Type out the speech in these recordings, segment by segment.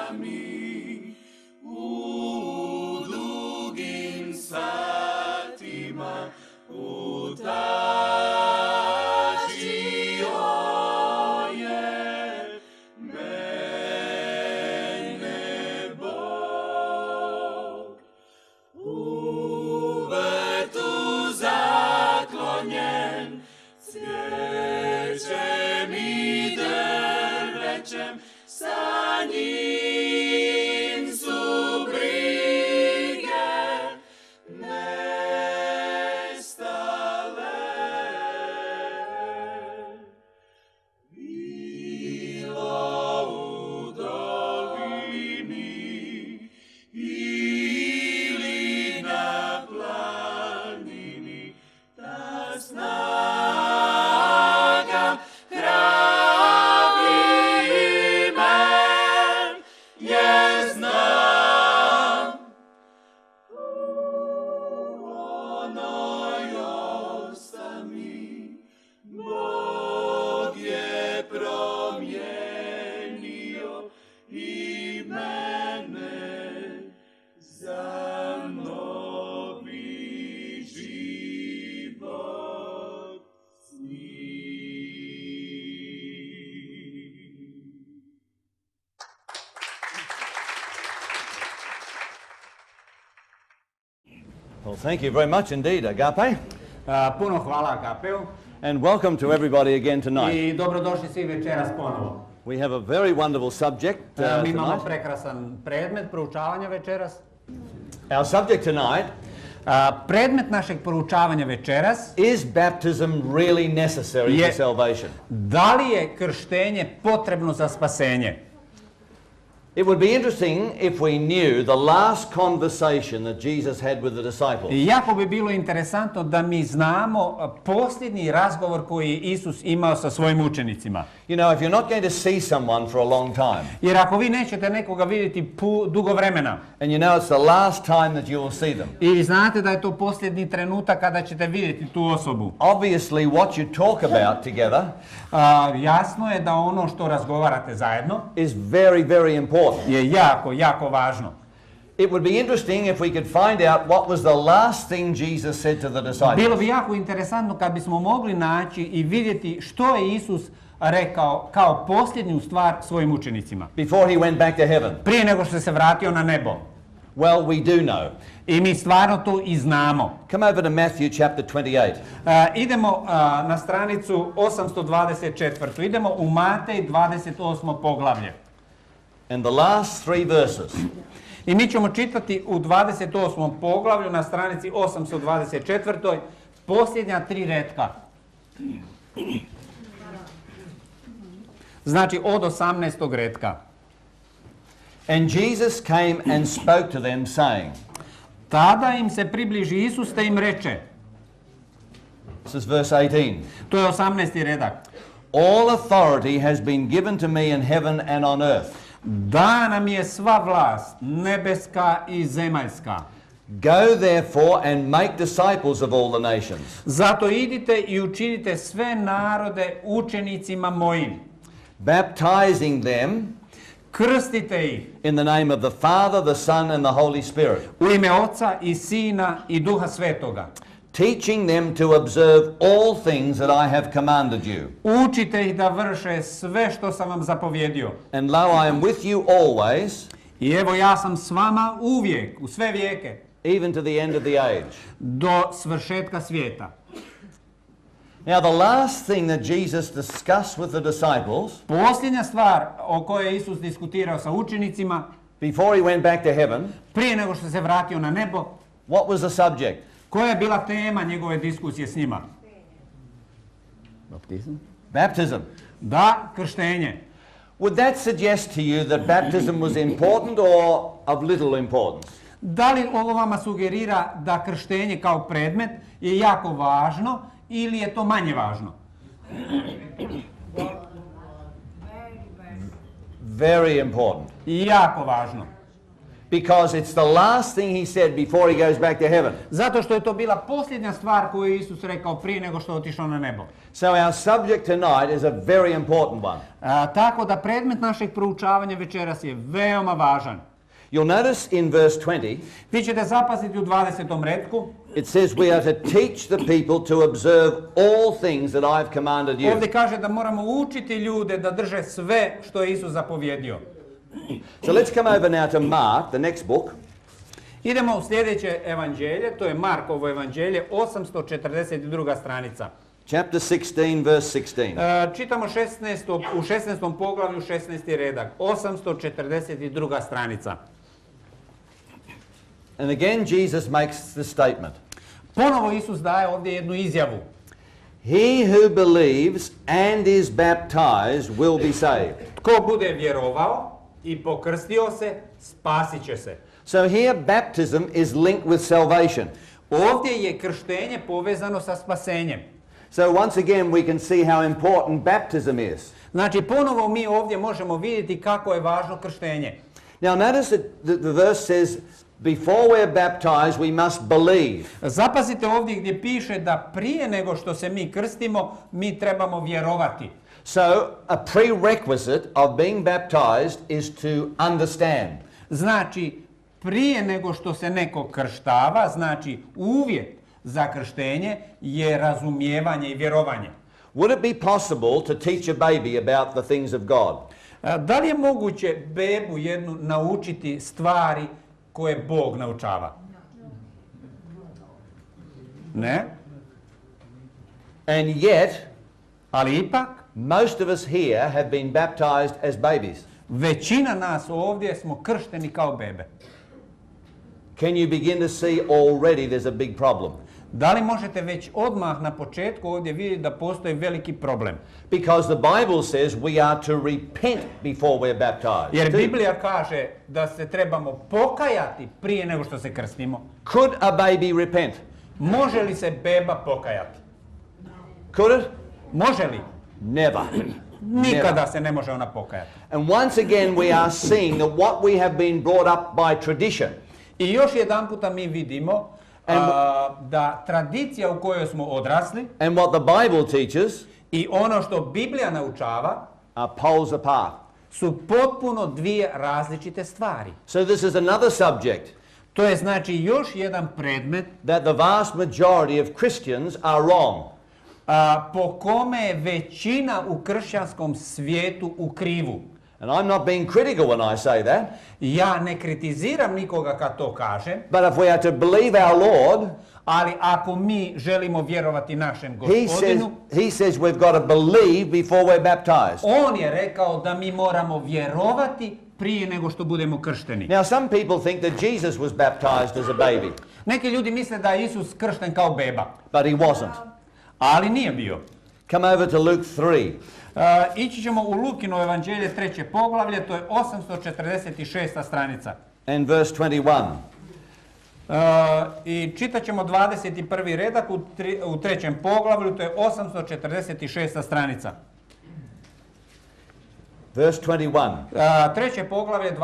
sami u dugim satima utažio je mene Bog. U vrtu zaklonjen cvijećem i drvećem, sa njim su brige nestale. Bilo u dolini ili na planini, ta snaga hrabri men je znam. U onoj osami Bog je promijenio i mene za novi život s njim. Well, thank you very much indeed, Agape, Puno hvala Agapeu and welcome to everybody again tonight. i dobrodošli svi večeras ponovo. We have a very wonderful subject Mi imamo tonight. prekrasan predmet proučavanja večeras. Our subject tonight Predmet našeg proučavanja večeras is baptism really necessary Je- for salvation? da li je krštenje potrebno za spasenje? It would be interesting if we knew the last conversation that Jesus had with the disciples. Jako bi bilo interesantno da mi znamo posljednji razgovor koji je Isus imao sa svojim učenicima. You know, if you're not going to see someone for a long time, Jer ako vi nećete nekoga vidjeti dugo vremena and you know it's the last time that you will see them, i znate da je to posljednji trenutak kada ćete vidjeti tu osobu, obviously what you talk about together jasno je da ono što razgovarate zajedno is very, very important. je jako, jako važno. It would be interesting if we could find out what was the last thing Jesus said to the disciples. Bilo bi jako interesantno kad bismo mogli naći i vidjeti što je Isus rekao kao posljednju stvar svojim učenicima. Before he went back to heaven. Prije nego što se vratio na nebo. Well, we do know. I mi stvarno to i znamo. Come over to Matthew chapter 28. Idemo na stranicu 824. Idemo u Matej 28. poglavlje. And the last three verses. I mi ćemo čitati u 28. poglavlju na stranici 824. posljednja 3 retka. Znači od 18. retka. And Jesus came and spoke to them, saying, Tada im se približi Isus te im reče. this is verse 18, To je 18. redak. all authority has been given to me in heaven and on earth. Dana mi je sva vlast, nebeska i zemaljska. Go therefore and make disciples of all the nations, Zato idite i učinite sve narode učenicima mojim. baptizing them Krstite ih in the name of the Father, the Son, and the Holy Spirit, u ime Oca i Sina i Duha Svetoga. teaching them to observe all things that I have commanded you. Učite ih da vrše sve što sam vam zapovjedio. And lo, I am with you always, I evo ja sam s vama uvijek, u sve vijeke, even to the end of the age. do svršetka svijeta. Now, the last thing that Jesus discussed with the disciples Posljednja stvar o kojoj je Isus diskutirao sa učenicima, before he went back to heaven, prije nego što se vratio na nebo, what was the subject? koja je bila tema njegove diskusije s njima? Baptism. Da, krštenje. Would that suggest to you that baptism was important or of little importance? Da li ovo vama sugerira da krštenje kao predmet je jako važno ili je to manje važno? Very important. Jako važno. Because it's the last thing he said before he goes back to heaven. Zato što je to bila posljednja stvar koju je Isus rekao prije nego što je otišao na nebo. So our subject tonight is a very important one. Tako da predmet našeg proučavanja večeras je veoma važan. You'll notice in verse 20, Vi ćete zapaziti u 20. retku. it says we are to teach the people to observe all things that I've commanded you. Ovdje kaže da moramo učiti ljude da drže sve što je Isus zapovjedio. So let's come over now to Mark, the next book. Idemo u sljedeće evanđelje, to je Markovo evanđelje, 842. stranica. Chapter 16, verse 16. Čitamo u 16. poglavlju 16. redak, 842. stranica. And again Jesus makes the statement. Ponovo Isus daje ovdje jednu izjavu. He who believes and is baptized will be saved. Tko bude vjerovao i pokrstio se, spasit će se. So here baptism is linked with salvation. Ovdje je krštenje povezano sa spasenjem. So once again we can see how important baptism is. Znači ponovo mi ovdje možemo vidjeti kako je važno krštenje. Now notice that the verse says before we're baptized we must believe. Zapazite ovdje gdje piše da prije nego što se mi krstimo, mi trebamo vjerovati. So a prerequisite of being baptized is to understand. Znači, prije nego što se neko krštava, znači uvjet za krštenje je razumijevanje i vjerovanje. Would it be possible to teach a baby about the things of God? Da li je moguće bebu jednu naučiti stvari koje Bog naučava? Ne. And yet, Ali ipak, most of us here have been baptized as babies. većina nas ovdje smo kršteni kao bebe. Can you begin to see already there's a big problem? Da li možete već odmah na početku ovdje vidjeti da postoji veliki problem? Because the Bible says we are to repent before we're baptized. Jer Biblija kaže da se trebamo pokajati prije nego što se krstimo. Could a baby repent? Može li se beba pokajati? Could it? Može li? Never. Nikada se ne može ona pokajati. And once again we are seeing that what we have been brought up by tradition. I još jedan puta mi vidimo da tradicija u kojoj smo odrasli And what the Bible teaches i ono što Biblija naučava are poles apart. su potpuno dvije različite stvari. So this is another subject To je znači još jedan predmet that the vast majority of Christians are wrong. Po kome je većina u kršćanskom svijetu u krivu. And I'm not being critical when I say that. Ja ne kritiziram nikoga kad to kažem, But if we are to believe our Lord, ali ako mi želimo vjerovati našem Gospodinu, he says we've got to believe before we're baptized. on je rekao da mi moramo vjerovati prije nego što budemo kršteni. Now some people think that Jesus was baptized as a baby, Neki ljudi misle da je Isus kršten kao beba, but he wasn't. ali nije bio. Come over to Luke 3. Ići ćemo u Lukino evanđelje 3. poglavlje, to je 846. stranica. And verse 21. I čitat ćemo 21. redak u 3. poglavlju, to je 846. stranica. Verse 21. 3. poglavlje,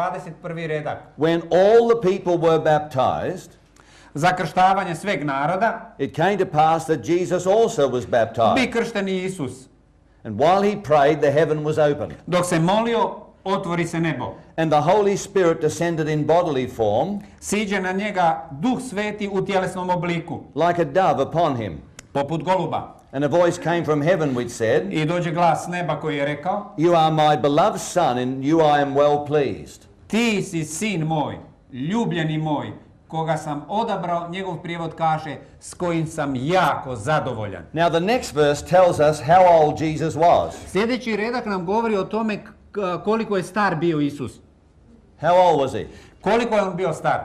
21. redak. When all the people were baptized, Za krštavanje sveg naroda it came to pass that Jesus also was baptized. bi kršten i Isus. And while he prayed, the heaven was opened. Dok se molio, otvori se nebo. And the Holy Spirit descended in bodily form, Siđe na njega Duh Sveti u tjelesnom obliku, like a dove upon him. poput goluba. And a voice came from heaven which said, I dođe glas s neba koji je rekao: You are my beloved son, in you I am well pleased. Ti si sin moj, ljubljeni moj, koga sam odabrao, njegov prijevod kaže, s kojim sam jako zadovoljan. Now the next verse tells us how old Jesus was. Sljedeći redak nam govori o tome koliko je star bio Isus. How old was he? Koliko je on bio star?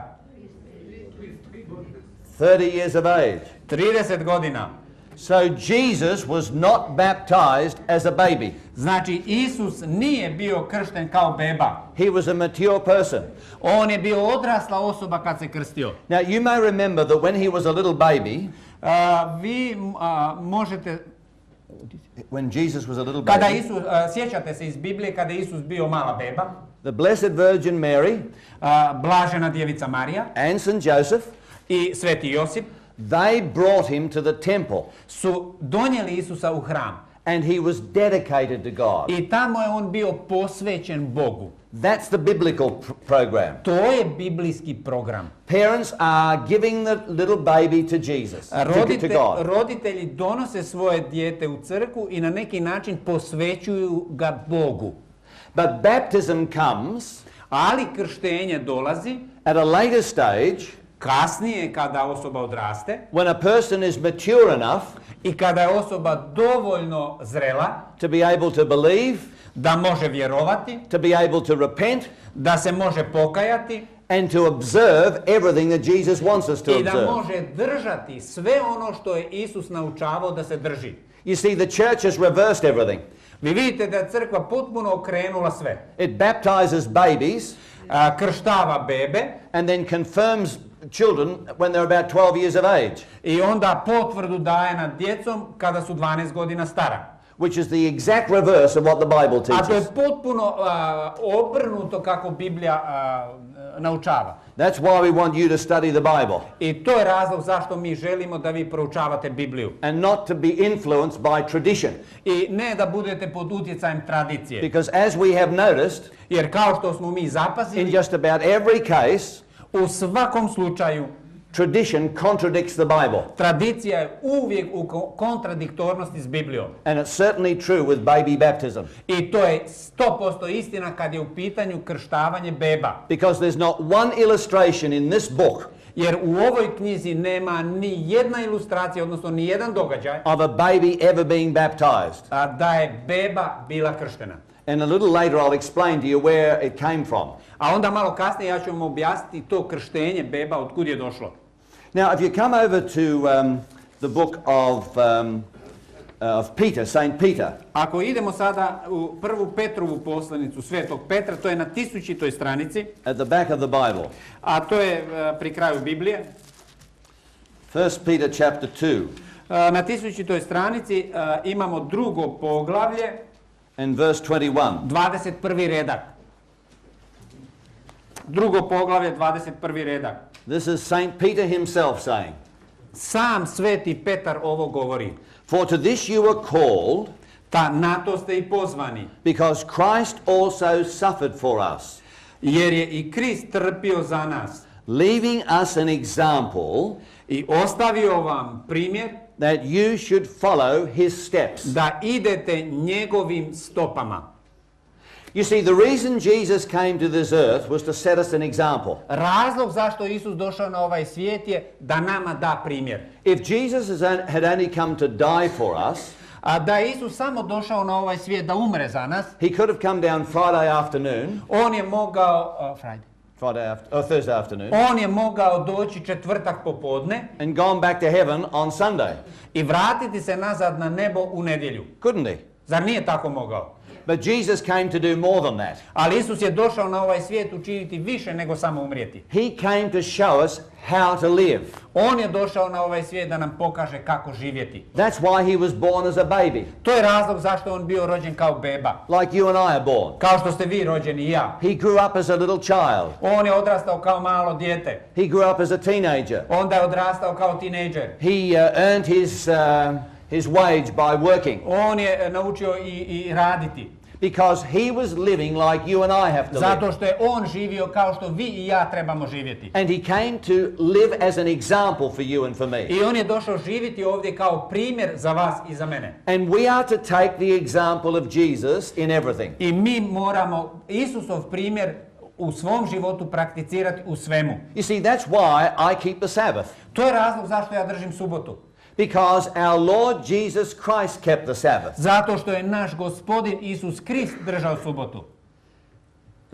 30 years of age. 30 godina. So Jesus was not baptized as a baby. Znači, Isus nije bio kršten kao beba. He was a mature person. On je bio odrasla osoba kad se krstio. Now you may remember that when he was a little baby, Vi možete... when Jesus was a little Kada baby, Isus, sjećate se iz Biblije kada je Isus bio mala beba, the Blessed Virgin Mary, blažena djevica Marija and St. Joseph, i sveti Josip they brought him to the temple. su donijeli Isusa u hram. And he was dedicated to God. I tamo je on bio posvećen Bogu. That's the biblical program. To je biblijski program. Parents are giving the little baby to Jesus, to God. Roditelji donose svoje dijete u crkvu i na neki način posvećuju ga Bogu. But baptism comes, ali krštenje dolazi at a later stage, kasnije kada osoba odraste, when a person is mature enough i kada je osoba dovoljno zrela to be able to believe, da može vjerovati, to be able to repent, da se može pokajati and to observe everything that Jesus wants us to i da observe. može držati sve ono što je Isus naučavao da se drži. You see, the church has reversed everything. Vi vidite da je crkva potpuno okrenula sve. It baptizes babies, krštava bebe, and then confirms children when they're about 12 years of age. I onda potvrdu daje nad djecom kada su 12 godina stara. Which is the exact reverse of what the Bible teaches. A to je potpuno obrnuto kako Biblija naučava. That's why we want you to study the Bible. I to je razlog zašto mi želimo da vi proučavate Bibliju. And not to be influenced by tradition. I ne da budete pod utjecajem tradicije. Because as we have noticed, jer kao što smo mi zapazili, in just about every case, u svakom slučaju, tradition contradicts the Bible. Tradicija je uvijek u kontradiktornosti s Biblijom. And it's certainly true with baby baptism. I to je 100% istina kad je u pitanju krštavanje beba. Because there's not one illustration in this book jer u ovoj knjizi nema ni jedna ilustracija, odnosno ni jedan događaj of a baby ever being baptized. Da je beba bila krštena. And a little later I'll explain to you where it came from. A onda malo kasnije ja ću vam objasniti to krštenje beba otkud je došlo. Now, if you come over to the book of Peter, Saint Peter. Ako idemo sada u prvu Petrovu poslanicu Svetog Petra, to je na 1000. stranici. At the back of the Bible. A to je pri kraju Biblije. 1 Peter chapter 2. Na 1000. stranici imamo drugo poglavlje. And verse 21. 21. redak. Drugo poglavlje, 21. redak. This is Saint Peter himself saying. Sam sveti Petar ovo govori. For to this you were called, na to ste i pozvani. Because Christ also suffered for us. Jer je i Krist trpio za nas. Leaving us an example, i ostavio vam primjer, that you should follow his steps. Da idete njegovim stopama. You see, the reason Jesus came to this earth was to set us an example. Razlog zašto Isus došao na ovaj svijet je da nama da primjer. If Jesus had only come to die for us, a da je Isus samo došao na ovaj svijet da umre za nas, he could have come down Friday afternoon. On je mogao Thursday afternoon. On je mogao doći četvrtak popodne and gone back to heaven on Sunday. I vratiti se nazad na nebo u nedjelju. Couldn't he? Zar nije tako mogao? But Jesus came to do more than that. Ali Isus je došao na ovaj svijet učiniti više nego samo umrijeti. He came to show us how to live. On je došao na ovaj svijet da nam pokaže kako živjeti. That's why he was born as a baby. To je razlog zašto on bio rođen kao beba. Like you and I are born. Kao što ste vi rođeni i ja. He grew up as a little child. On je odrastao kao malo dijete. He grew up as a teenager. Onda je odrastao kao tinejdžer. He earned his wage by working. On je naučio i raditi. Because he was living like you and I have to live. Zato što je on živio kao što vi i ja trebamo živjeti. And he came to live as an example for you and for me. I on je došao živjeti ovdje kao primjer za vas i za mene. And we are to take the example of Jesus in everything. I mi moramo Isusov primjer u svom životu prakticirati u svemu. You see, that's why I keep the Sabbath. To je razlog zašto ja držim subotu. Because our Lord Jesus Christ kept the Sabbath. Zato što je naš Gospodin Isus Krist držao subotu.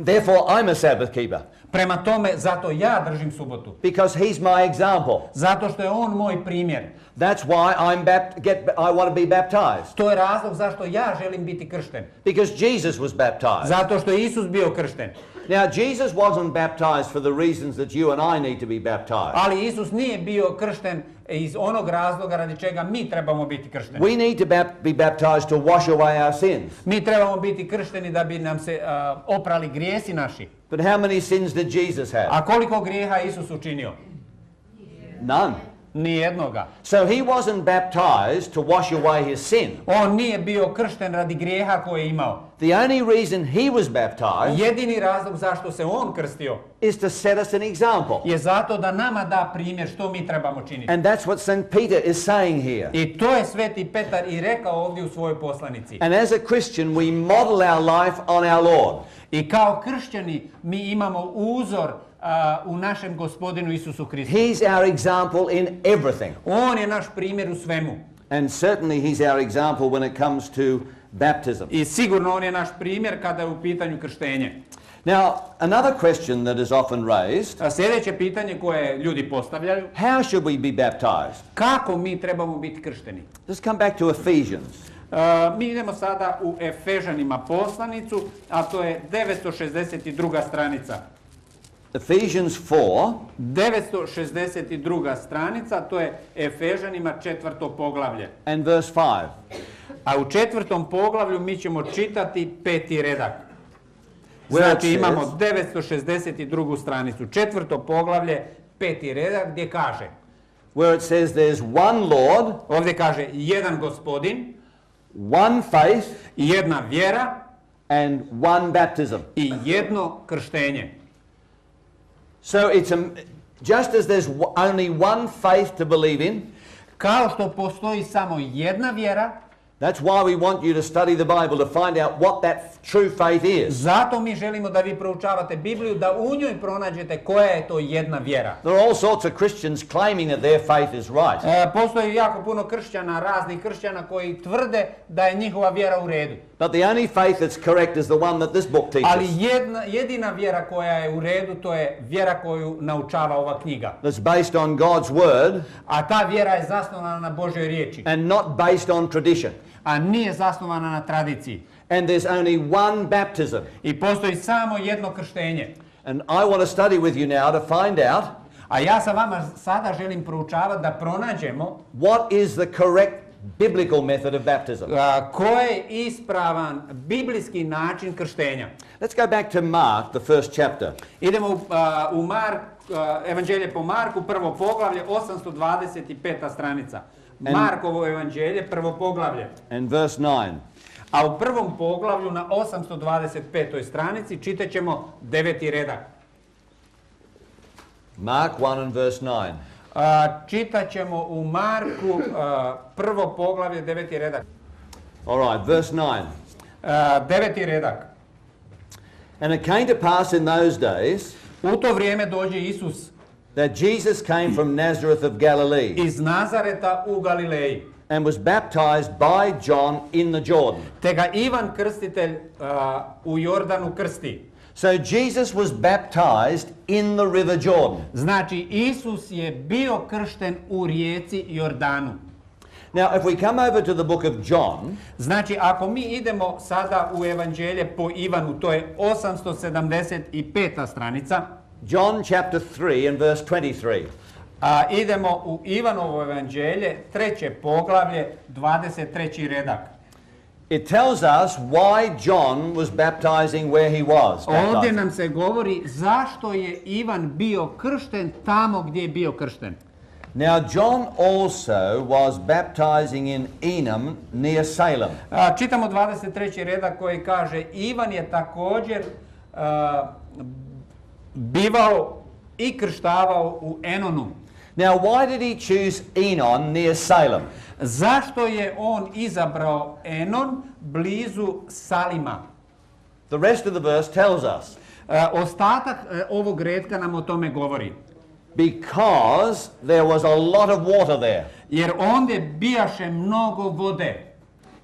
Therefore I'm a Sabbath keeper. Prema tome, zato ja držim subotu. Because he's my example. Zato što je on moj primjer. That's why I want to be baptized. To je razlog zašto ja želim biti kršten. Because Jesus was baptized. Zato što je Isus bio kršten. Now, Jesus wasn't baptized for the reasons that you and I need to be baptized. Ali Isus nije bio kršten iz onog razloga radi čega mi trebamo biti kršteni. We need to be baptized to wash away our sins. Mi trebamo biti kršteni da bi nam se oprali grijesi naši. But how many sins did Jesus have? A koliko grijeha Isus učinio? None. Nijednoga. So he wasn't baptized to wash away his sin. On nije bio kršten radi grijeha koje je imao. The only reason he was baptized Jedini razlog zašto se on krstio is to set us an example. je zato da nama da primjer što mi trebamo činiti. And that's what St. Peter is saying here. I to je Sveti Petar i rekao ovdje u svojoj poslanici. And as a Christian, we model our life on our Lord. I kao kršćani mi imamo uzor u našem Gospodinu Isusu Hristu. He's our example in everything. On je naš primjer u svemu. And certainly he's our example when it comes to baptism. I sigurno on je naš primjer kada je u pitanju krštenje. Now, another question that is often raised, Sljedeće pitanje koje ljudi postavljaju, how should we be baptized? kako mi trebamo biti kršteni? Let's come back to Ephesians. Mi idemo sada u Efežanima poslanicu, a to je 962. stranica. Ephesians 4, 962. stranica, to je Efežanima 4. poglavlje. and verse 5. A u 4. poglavlju mi ćemo čitati 5. redak. Where Znači it imamo says- 962. stranicu, 4. poglavlje, 5. redak, gdje kaže, Where it says there's one Lord, ovdje kaže jedan Gospodin, one faith, jedna vjera and one baptism. i jedno krštenje. So just as there's only one faith to believe in, Kao što postoji samo jedna vjera, that's why we want you to study the Bible to find out what that true faith is. zato mi želimo da vi proučavate Bibliju, da u njoj pronađete koja je to jedna vjera. There are all sorts of Christians claiming that their faith is right. Postoji jako puno kršćana, raznih kršćana koji tvrde da je njihova vjera u redu. But the only faith that's correct is the one that this book Ali teaches. jedina vjera koja je u redu, to je vjera koju naučava ova knjiga. That's based on God's word A ta vjera je zasnovana na Božjoj riječi, and not based on tradition. a nije zasnovana na tradiciji. And there's only one baptism. I postoji samo jedno krštenje. And I want to study with you now to find out A ja sa vama sada želim proučavati da pronađemo what is the correct biblical method of baptism. koji je ispravan biblijski način krštenja. Let's go back to Mark, the first chapter. Idemo u Evanđelje po Marku, prvo poglavlje, 825. stranica. Markovo evanđelje, prvo poglavlje. And verse 9. A u prvom poglavlju na 825. stranici čitat ćemo 9. redak. Mark 1 and verse 9. Čitat ćemo u Marku prvo poglavlje, 9. redak. All right, verse 9. 9. redak. And it came to pass in those days U to vrijeme dođe Isus that Jesus came from Nazareth of Galilee iz Nazareta u Galileji, and was baptized by John in the Jordan. te ga Ivan Krstitelj u Jordanu krsti. So Jesus was baptized in the river Jordan. Znači, Isus je bio kršten u rijeci Jordanu. Now, if we come over to the book of John, Znači, ako mi idemo sada u Evanđelje po Ivanu, to je 875. stranica, John chapter 3 and verse 23. idemo u Ivanovo Evanđelje, 3. poglavlje, 23. redak. It tells us why John was baptizing where he was. Ovdje baptizing. nam se govori zašto je Ivan bio kršten tamo gdje je bio kršten. Now, John also was baptizing in Enam near Salem. Čitamo 23. redak koji kaže Ivan je također bivao i krštavao u Enonu. Now, why did he choose Enon near Salem? Zašto je on izabrao Enon blizu Salima? The rest of the verse tells us. Ostatak ovog retka nam o tome govori. Because there was a lot of water there. Jer ondje bijaše mnogo vode.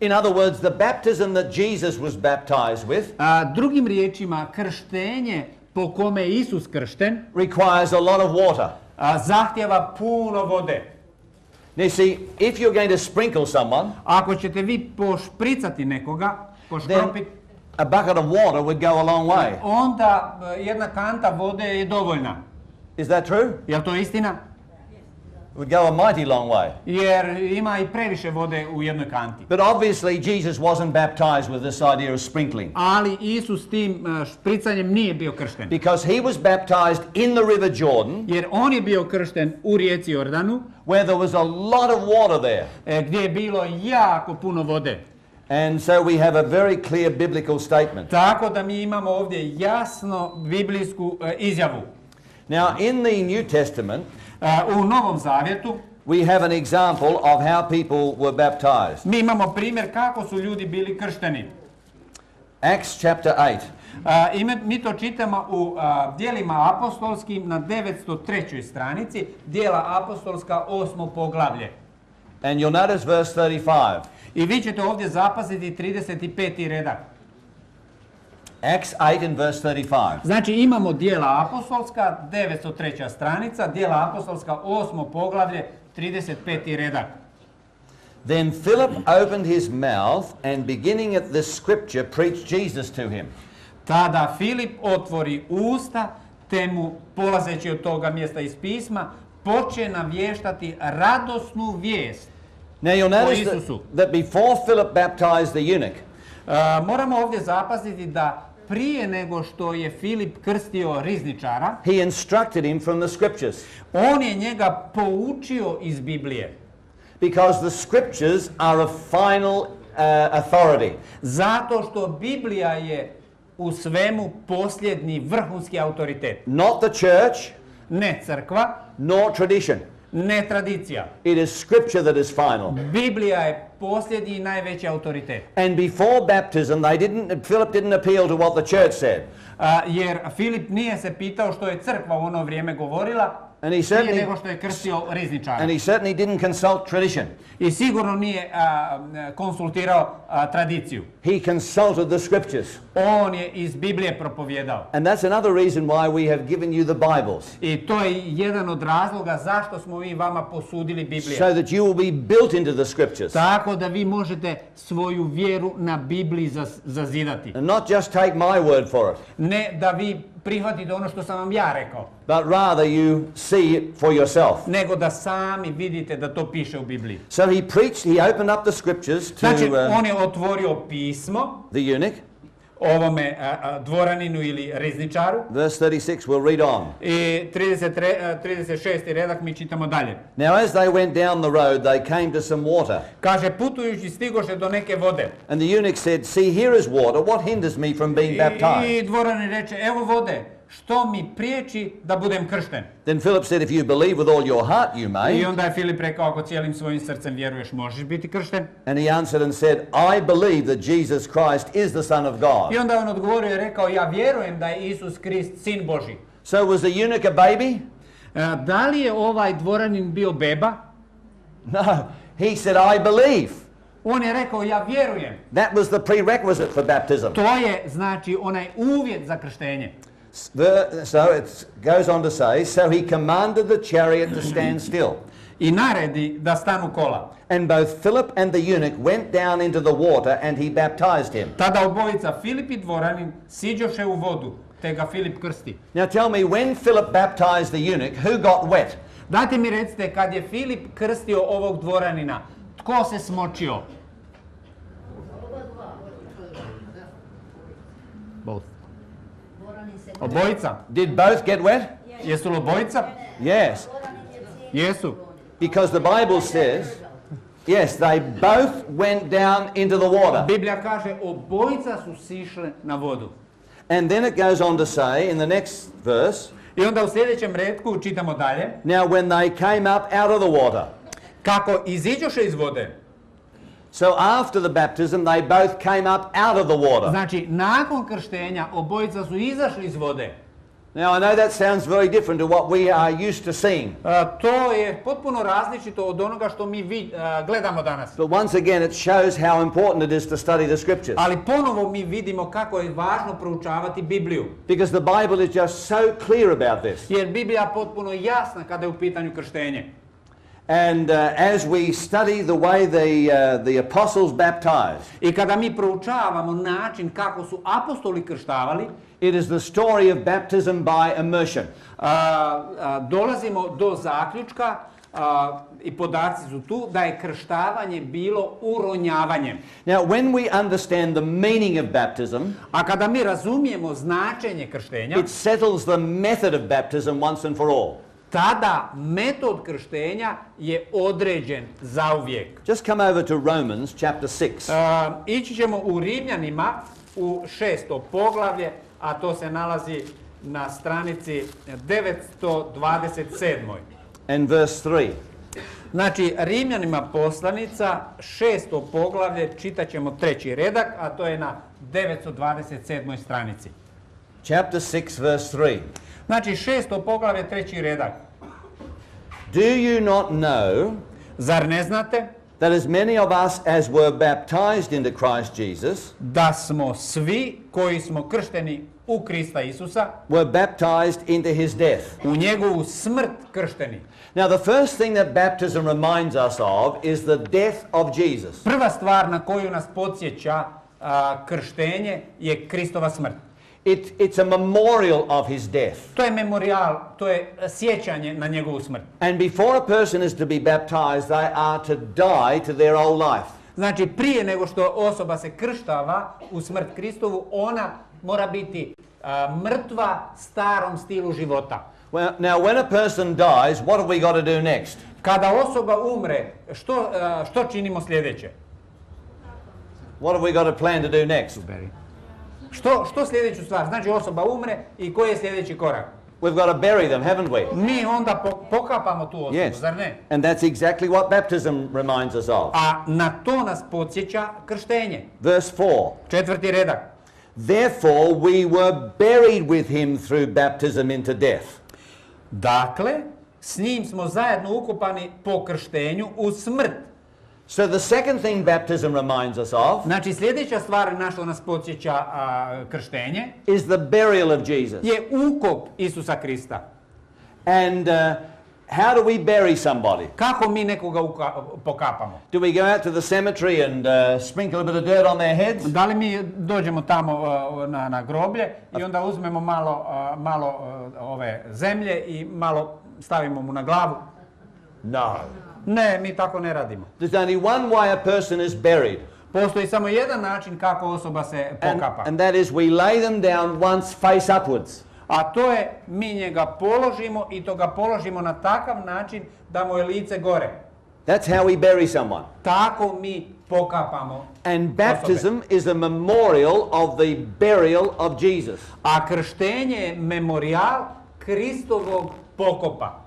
In other words, the baptism that Jesus was baptized with Drugim riječima, krštenje po kome je Isus kršten requires a lot of water. Zahtjeva puno vode. Now, see, if you're going to sprinkle someone, Ako ćete vi pošpricati nekoga, then poškropiti, a bucket of water would go a long way. onda jedna kanta vode je dovoljna. Is that true? Je li to istina? would go a mighty long way. jer ima i previše vode u jednoj kanti. But obviously Jesus wasn't baptized with this idea of sprinkling. Ali Isus tim špricanjem nije bio kršten. Because he was baptized in the river Jordan, Jer on je bio kršten u rijeci Jordanu, where there was a lot of water there. gdje je bilo jako puno vode. And so we have a very clear biblical statement. Tako da mi imamo ovdje jasno biblijsku izjavu. Now, in the New Testament, U Novom Zavjetu we have an example of how people were baptized. mi imamo primjer kako su ljudi bili kršteni. Acts chapter 8. Mi to čitamo u dijelima apostolskim na 903. stranici, dijela apostolska 8. poglavlje. And you'll notice verse 35. I vi ćete ovdje zapaziti 35. redak. Acts 8 and verse 35. Znači imamo dijela apostolska, 903. stranica, dijela apostolska 8. poglavlje, 35. redak. Then Philip opened his mouth and beginning at this scripture preached Jesus to him. Tada Filip otvori usta, te mu, polazeći od toga mjesta iz pisma, poče navještati radosnu vijest. Now you'll notice that before Philip baptized the eunuch, moramo ovdje zapaziti da prije nego što je Filip krstio rizničara, he instructed him from the scriptures. on je njega poučio iz Biblije. Because the scriptures are a final authority. Zato što Biblija je u svemu posljednji vrhunski autoritet. Not the church, Ne crkva, nor tradition. ne tradicija. It is scripture that is final. Biblija je posljednji i najveći autoritet. And before baptism, Philip didn't appeal to what the church said. Jer Filip nije se pitao što je crkva u ono vrijeme govorila, And he prije nego što je krstio rizničara. And he certainly didn't consult tradition. I sigurno nije konsultirao tradiciju. He consulted the scriptures. On je iz Biblije propovjedao. And that's another reason why we have given you the Bibles. I to je jedan od razloga zašto smo mi vama posudili Bibliju. So that you will be built into the scriptures. Tako da vi možete svoju vjeru na Bibliji zazidati. And not just take my word for it. Ne da vi prihvatite ono što sam vam ja rekao. But rather you see it for yourself. Nego da sami vidite da to piše u Bibliji. So he preached, he opened up the scriptures to Znači, on je otvorio pismo the eunuch. ovome dvoraninu ili rizničaru. Verse 36, we'll read on. I 36. redak mi čitamo dalje. Now as they went down the road, they came to some water. Kaže, putujući stigoše do neke vode. And the eunuch said, see, here is water. What hinders me from being baptized? I dvoranin reče, evo vode, što mi priječi da budem kršten? Then Philip said, if you believe with all your heart, you may. I onda je Filip rekao, ako cijelim svojim srcem vjeruješ, možeš biti kršten. And he answered and said, I believe that Jesus Christ is the Son of God. I onda on odgovorio i rekao, ja vjerujem da je Isus Krist, sin Božji. So was the eunuch a baby? Da li je ovaj dvoranin bio beba? No. He said, I believe. On je rekao, ja vjerujem. That was the prerequisite for baptism. To je, znači, onaj uvjet za krštenje. So it goes on to say, so he commanded the chariot to stand still. I naredi da stanu kola. And both Philip and the eunuch went down into the water and he baptized him. Tada obojica, Filip i dvoranin, siđoše u vodu, te ga Filip krsti. Now tell me, when Philip baptized the eunuch, who got wet? Dajte mi recite, kad je Filip krstio ovog dvoranina, tko se smočio? Both. Obojica. Did both get wet? Jesu li obojica? Yes. Jesu. Because the Bible says, yes, they both went down into the water. Biblija kaže, obojica su sišle na vodu. And then it goes on to say in the next verse, I onda u sljedećem retku čitamo dalje. now when they came up out of the water. Kako iziđoše iz vode. So after the baptism, they both came up out of the water. Znači, nakon krštenja obojica su izašli iz vode. Now I know that sounds very different to what we are used to seeing. To je potpuno različito od onoga što mi gledamo danas. But once again, it shows how important it is to study the scriptures. Ali ponovo mi vidimo kako je važno proučavati Bibliju. Because the Bible is just so clear about this. Jer Biblija je potpuno jasna kada je u pitanju krštenje. And as we study the way the apostles baptized, I kada mi proučavamo način kako su apostoli krštavali, it is the story of baptism by immersion. dolazimo do zaključka i podaci su tu, da je krštavanje bilo uronjavanjem. Now, when we understand the meaning of baptism, A kada mi razumijemo značenje krštenja, it settles the method of baptism once and for all. tada metod krštenja je određen zauvijek. Just come over to Romans chapter 6. Ići ćemo u Rimljanima u 6. poglavlje, a to se nalazi na stranici 927. And verse 3. Znači, Rimljanima poslanica, 6. poglavlje, čitat ćemo 3. redak, a to je na 927. stranici. Chapter 6, verse 3. Znači, 6. poglavlje, 3. redak. Do you not know Zar ne znate that as many of us as were baptized into Christ Jesus da smo svi koji smo kršteni u Krista Isusa were baptized into his death? u njegovu smrt kršteni? Now, the first thing that baptism reminds us of is the death of Jesus. Prva stvar na koju nas podsjeća krštenje je Kristova smrt. It's a memorial of his death. To je memorijal, to je sjećanje na njegovu smrt. And before a person is to be baptized, they are to die to their old life. Znači, prije nego što osoba se krštava u smrt Kristovu, ona mora biti mrtva starom stilu života. Well, now, when a person dies, what have we got to do next? Kada osoba umre, što činimo sljedeće? What have we got to plan to do next? Što sljedeću stvar? Znači, osoba umre i koji je sljedeći korak? We've got to bury them, haven't we? Mi onda pokapamo tu osobu, Yes. zar ne? And that's exactly what baptism reminds us of. A na to nas podsjeća krštenje. Verse 4. 4. redak. Therefore we were buried with him through baptism into death. Dakle, s njim smo zajedno ukopani po krštenju u smrt. So the second thing baptism reminds us of Znači, sljedeća stvar na što nas podsjeća krštenje is the burial of Jesus. je ukop Isusa Krista. And how do we bury somebody? Kako mi nekoga pokapamo? Do we go out to the cemetery and sprinkle a bit of dirt on their heads? Da li mi dođemo tamo na groblje i onda uzmemo malo ove zemlje i malo stavimo mu na glavu? No. Ne, mi tako ne radimo. There's only one way a person is buried. Postoji samo jedan način kako osoba se pokapa. And that is we lay them down once face upwards. A to je, mi njega položimo i to ga položimo na takav način da mu je lice gore. That's how we bury someone. Tako mi pokapamo And baptism is a memorial of the burial of Jesus. A krštenje je memorijal Kristovog pokopa.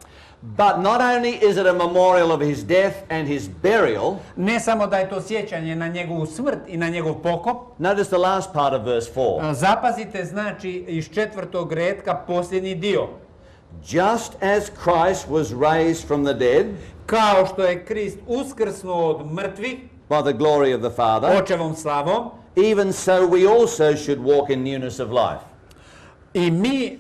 But not only is it a memorial of his death and his burial, Ne samo da je to sjećanje na njegovu smrt i na njegov pokop. notice the last part of verse 4. Zapazite, znači, iz 4. retka posljednji dio. Just as Christ was raised from the dead Kao što je Krist uskrsnuo od mrtvih by the glory of the Father, očevom slavom, even so we also should walk in newness of life. i mi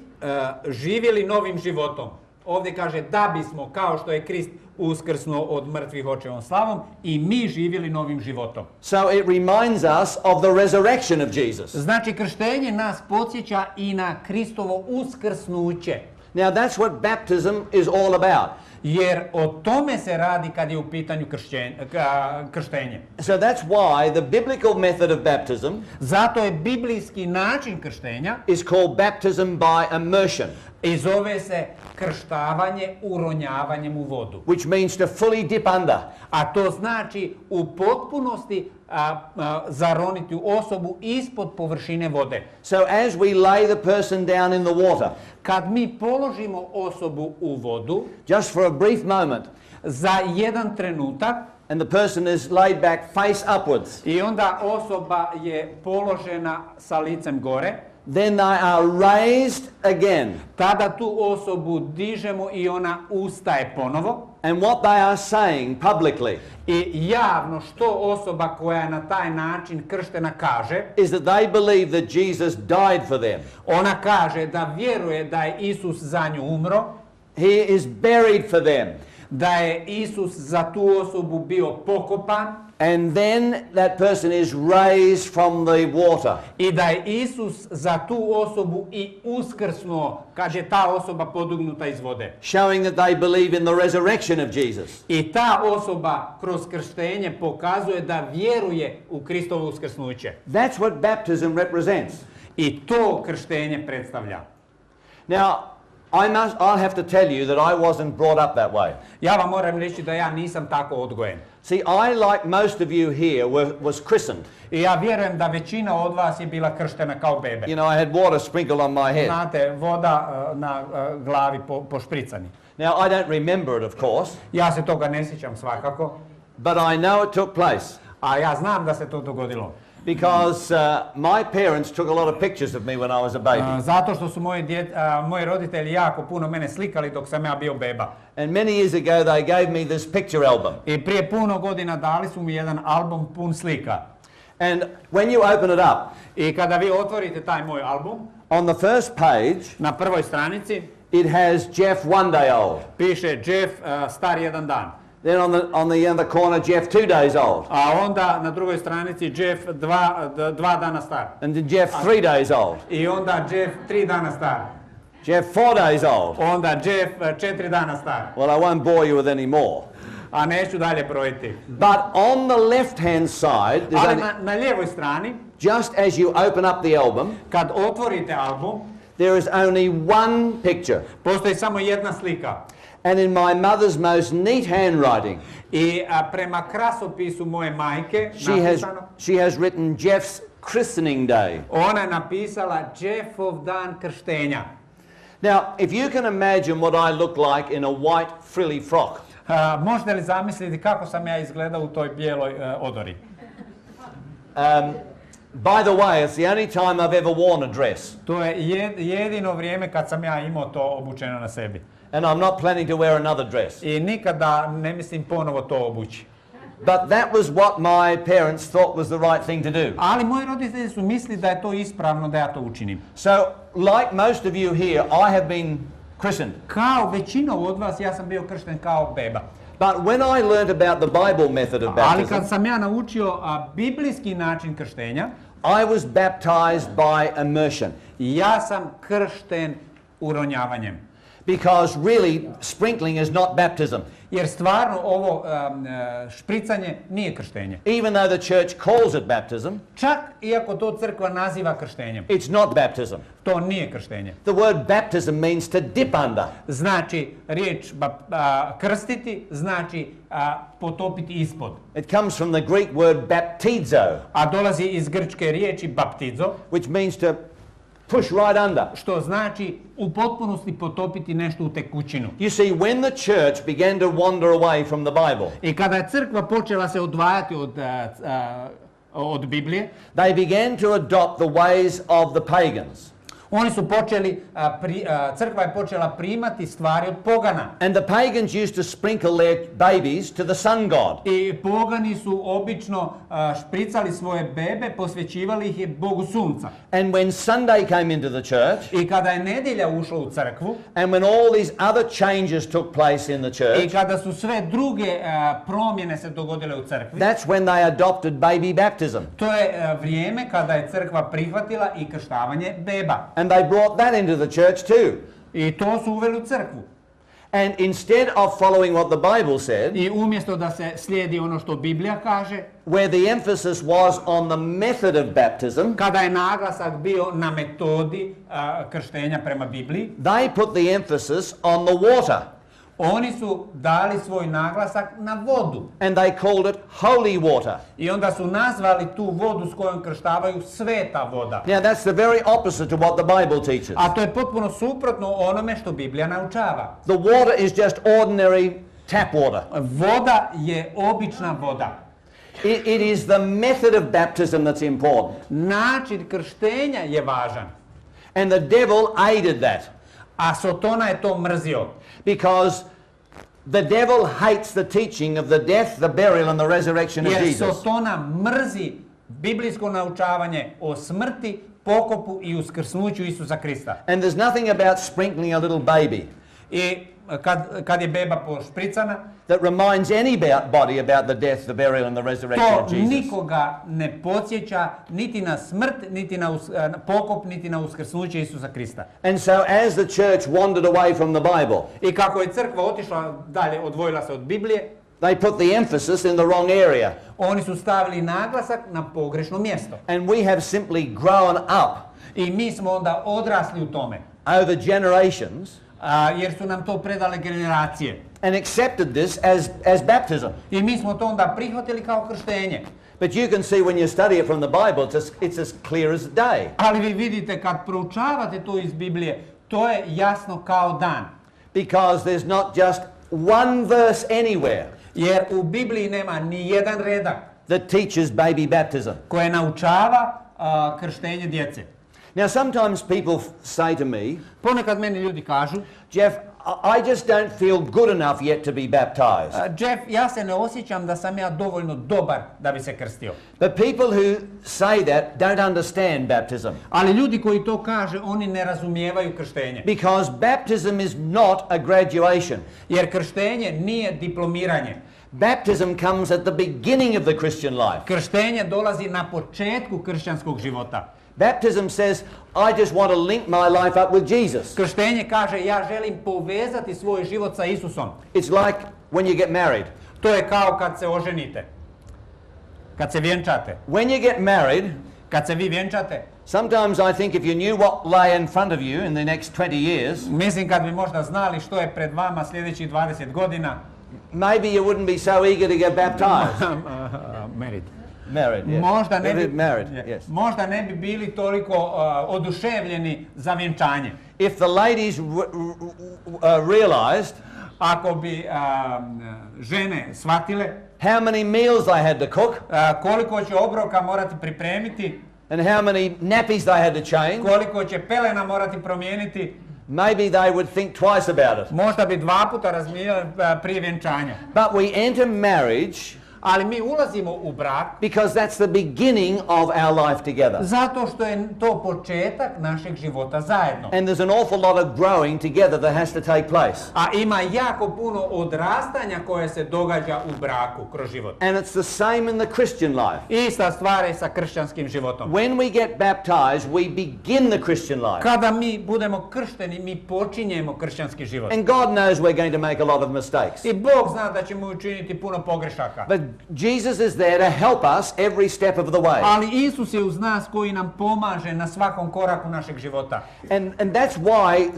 živjeli novim životom. Ovdje kaže da bismo, kao što je Krist uskrsnuo od mrtvih očevom slavom, i mi živjeli novim životom. So it reminds us of the resurrection of Jesus. Znači, krštenje nas podsjeća i na Kristovo uskrsnuće. Now that's what baptism is all about. Jer o tome se radi kad je u pitanju krštenje. So that's why the biblical method of baptism Zato je biblijski način krštenja is called baptism by immersion, i zove se krštavanje uronjavanjem u vodu. which means to fully dip under. A to znači u potpunosti zaroniti osobu ispod površine vode. So as we lay the person down in the water, Kad mi položimo osobu u vodu, just for a brief moment, za jedan trenutak, and the person is laid back face upwards, i onda osoba je položena sa licem gore, then they are raised again. tada tu osobu dižemo i ona ustaje ponovo. And what they are saying publicly I javno što osoba koja je na taj način krštena kaže, is that they believe that Jesus died for them. ona kaže da vjeruje da je Isus za nju umro, He is buried for them. da je Isus za tu osobu bio pokopan, and then that person is raised from the water. i da je Isus za tu osobu i uskrsnuo kad je ta osoba podignuta iz vode. Showing that they believe in the resurrection of Jesus. I ta osoba kroz krštenje pokazuje da vjeruje u Kristovo uskrsnuće. That's what baptism represents. I to krštenje predstavlja. Now, I'll have to tell you that I wasn't brought up that way. Ja vam moram reći da ja nisam tako odgojen. See, I, like most of you here, was christened. I ja vjerujem da većina od vas je bila krštena kao bebe. You know, I had water sprinkled on my head. Znate, voda na glavi pošpricani. Now, I don't remember it, of course, Ja se toga ne sjećam svakako, but I know it took place a ja znam da se to dogodilo. because my parents took a lot of pictures of me when I was a baby. Zato što su moji roditelji jako puno mene slikali dok sam ja bio beba. And many years ago, they gave me this picture album. I prije puno godina dali su mi jedan album pun slika. And when you open it up, I kada vi otvorite taj moj album, on the first page, na prvoj stranici it has Geoff 1 day old. piše Geoff star jedan dan. Then on the other corner, Geoff 2 days old. A onda na drugoj stranici Geoff dva dana star. And then Geoff 3 days old. I onda Geoff 3 dana star. Geoff 4 days old. Onda Geoff 4 dana star. Well, I won't bore you with any more. A neću dalje brojiti. But on the left-hand side, there's Ali only, na lijevoj strani, just as you open up the album, kad otvorite album, there is only one picture. postoji samo jedna slika. And in my mother's most neat handwriting, I prema krasopisu moje majke, napisano, she has written Geoff's christening day. ona je napisala Geoffov dan krštenja. Now, if you can imagine what I look like in a white frilly frock, Možete li zamisliti kako sam ja izgledao u toj bijeloj odori? by the way, it's the only time I've ever worn a dress. To je jedino vrijeme kad sam ja imao to obučeno na sebi. And I'm not planning to wear another dress. I nikada ne mislim ponovo to obući. But that was what my parents thought was the right thing to do. Ali moji roditelji su mislili da je to ispravno da ja to učinim. So, like most of you here, I have been christened. Kao većina od vas, ja sam bio kršten kao beba. But when I learned about the Bible method of Ali baptism, kad sam ja naučio biblijski način krštenja, I was baptized by immersion. ja sam kršten uronjavanjem. Because really, sprinkling is not baptism. Jer stvarno ovo špricanje nije krštenje. Even though the church calls it baptism, Čak iako to crkva naziva krštenjem, it's not baptism. to nije krštenje. The word baptism means to dip under. Znači, riječ krstiti znači potopiti ispod. It comes from the Greek word baptizo, A dolazi iz grčke riječi baptizo, which means to push right under. što znači u potpunosti potopiti nešto u tekućinu. You see, when the church began to wander away from the Bible, I kada je crkva počela se odvajati od Biblije, they began to adopt the ways of the pagans. oni su počeli, crkva je počela primati stvari od pogana. And the pagans used to sprinkle their babies to the sun god. I pogani su obično špricali svoje bebe, posvećivali ih je Bogu sunca. And when Sunday came into the church, I kada je nedjelja ušla u crkvu, and when all these other changes took place in the i church, kada su sve druge promjene se dogodile u crkvi, that's when they adopted baby baptism. to je vrijeme kada je crkva prihvatila i krštavanje beba. And they brought that into the church too. I to su uveli u crkvu. And instead of following what the Bible said, I umjesto da se slijedi ono što Biblija kaže, where the emphasis was on the method of baptism, kada je naglasak bio na metodi krštenja prema Bibliji, they put the emphasis on the water. oni su dali svoj naglasak na vodu. And they called it holy water. I onda su nazvali tu vodu s kojom krštavaju sveta voda. Now that's the very opposite to what the Bible teaches. A to je potpuno suprotno onome što Biblija naučava. The water is just ordinary tap water. Voda je obična voda. It is the method of baptism that's important. Način krštenja je važan. And the devil aided that. A Sotona je to mrzio. Because the devil hates the teaching of the death, the burial and the resurrection of Jer Jesus. Sotona mrzi biblijsko naučavanje o smrti, pokopu i uskrsnuću Isusa Krista. And there's nothing about sprinkling a little baby. I kad je beba pošpricana, that reminds anybody about the death, the burial and the resurrection to of Jesus. nikoga ne podsjeća niti na smrt, niti na pokop, niti na uskrsnuće Isusa Krista. And so as the church wandered away from the Bible, I kako je crkva otišla dalje, odvojila se od Biblije, they put the emphasis in the wrong area. oni su stavili naglasak na pogrešno mjesto. And we have simply grown up I mi smo onda odrasli u tome, over generations jer su nam to predale generacije. and accepted this as baptism. I mi smo to onda prihvatili kao krštenje. But you can see when you study it from the Bible, it's as clear as day. Ali vi vidite kad proučavate to iz Biblije, to je jasno kao dan. Because there's not just one verse anywhere Jer u Bibliji nema ni jedan redak that teaches baby baptism. koje naučava krštenje djece. Now, sometimes people say to me, Ponekad meni ljudi kažu, Geoff, I just don't feel good enough yet to be baptized. Geoff, ja se ne osjećam da sam ja dovoljno dobar da bi se krstio. But people who say that don't understand baptism. Ali ljudi koji to kaže, oni ne razumijevaju krštenje. Because baptism is not a graduation. Jer krštenje nije diplomiranje. Baptism comes at the beginning of the Christian life. Krštenje dolazi na početku kršćanskog života. Baptism says, I just want to link my life up with Jesus. Krštenje kaže, ja želim povezati svoj život sa Isusom. It's like when you get married. To je kao kad se oženite. Kad se vjenčate. When you get married, Kad se vi vjenčate, sometimes I think if you knew what lay in front of you in the next 20 years, mislim kad bi možda znali što je pred vama sljedećih 20 godina, maybe you wouldn't be so eager to get baptized. married. Married, yes. Možda ne bi, Married, yes. možda ne bi bili toliko oduševljeni za vjenčanje. If the ladies realized Ako bi žene shvatile how many meals they had to cook koliko će obroka morati pripremiti, and how many nappies they had to change, koliko će pelena morati promijeniti, maybe they would think twice about it. možda bi 2 puta razmišljali prije vjenčanja. But we enter marriage Ali mi ulazimo u brak because that's the beginning of our life together. zato što je to početak našeg života zajedno. And there's an awful lot of growing together that has to take place. A ima jako puno odrastanja koje se događa u braku kroz život. And it's the same in the Christian life. Ista stvar je sa kršćanskim životom. When we get baptized, we begin the Christian life. Kada mi budemo kršteni, mi počinjemo kršćanski život. And God knows we're going to make a lot of mistakes. I Bog zna da ćemo učiniti puno pogrešaka. But Jesus is there to help us every step of the way. Ali Isus je uz nas koji nam pomaže na svakom koraku našeg života. And that's why